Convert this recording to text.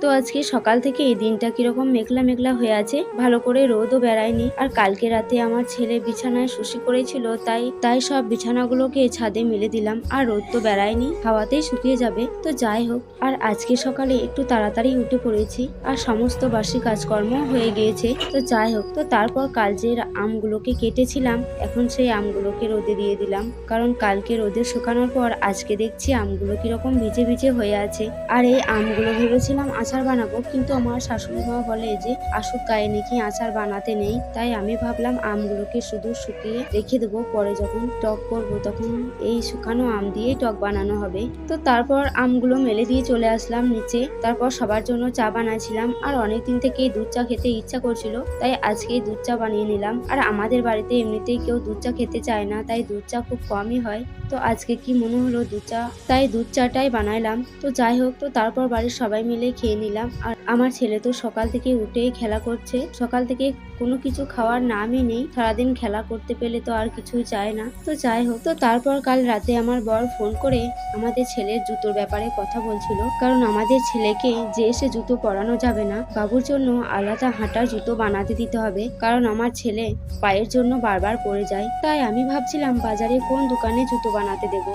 তো আজকে সকাল থেকে এই দিনটা কিরকম মেঘলা মেঘলা হয়ে আছে, ভালো করে রোদও বেড়ায়নি। আর কালকে রাতে আমার ছেলে বিছানায় শুশি করেছিল, তাই সব বিছানাগুলোকে ছাদে মেলে দিলাম। আর রোদ তো বেড়ায়নি, হাওয়াতেই শুকিয়ে যাবে। তো যাই হোক, আর আজকে সকালে একটু তাড়াতাড়ি উঠে পড়েছি আর সমস্ত বাসি কাজকর্ম হয়ে গিয়েছে। তো যাই হোক, তো তারপর কাল যে আমগুলোকে কেটেছিলাম, এখন সেই আমগুলোকে রোদে দিয়ে দিলাম, কারণ কালকে রোদে শুকানোর পর আজকে দেখছি আমগুলো কিরকম ভিজে ভিজে হয়ে আছে। আর এই আমগুলো ভেবেছিলাম আচার বানাবো, কিন্তু আমার শাশুড়ি মা বলে যে আশুক গায়ে নাকি আচার বানাতে নেই। তাই আমি ভাবলাম আমগুলোকে শুধু শুকিয়ে রেখে দেবো, পরে যখন টক করবো তখন এই শুকানো আম দিয়েই টক বানানো হবে। তো তারপর আমগুলো মেলে দিয়ে চলে আসলাম নিচে। তারপর সবার জন্য চা বানাইছিলাম, আর অনেকদিন থেকে দুধ চা খেতে ইচ্ছা করছিল, তাই আজকে দুধ চা বানিয়ে নিলাম। আর আমাদের বাড়িতে এমনিতেই কেউ দুধ চা খেতে চায় না, তাই দুধ চা খুব কমই হয়। তো আজকে কি মনে হলো দুধ চা, তাই দুধ চাটাই বানাইলাম। তো যাই হোক, তো তারপর বাড়ির সবাই মিলে খেয়ে নিলাম। আর আমার ছেলে তো সকাল থেকে উঠেই খেলা করছে, সকাল থেকে কোনো কিছু খাওয়ার নামই নেই। সারাদিন খেলা করতে পেলে তো আর কিছুই চায় না। তো যাই হোক, তো তারপর কাল রাতে আমার বর ফোন করে আমাদের ছেলের জুতোর ব্যাপারে কথা বলছিল, কারণ আমাদের ছেলেকে যে এসে জুতো পরানো যাবে না, বাবুর জন্য আলাদা হাঁটার জুতো বানাতে দিতে হবে, কারণ আমার ছেলে পায়ের জন্য বারবার পড়ে যায়। তাই আমি ভাবছিলাম বাজারে কোন দোকানে জুতো বানাতে দেবো।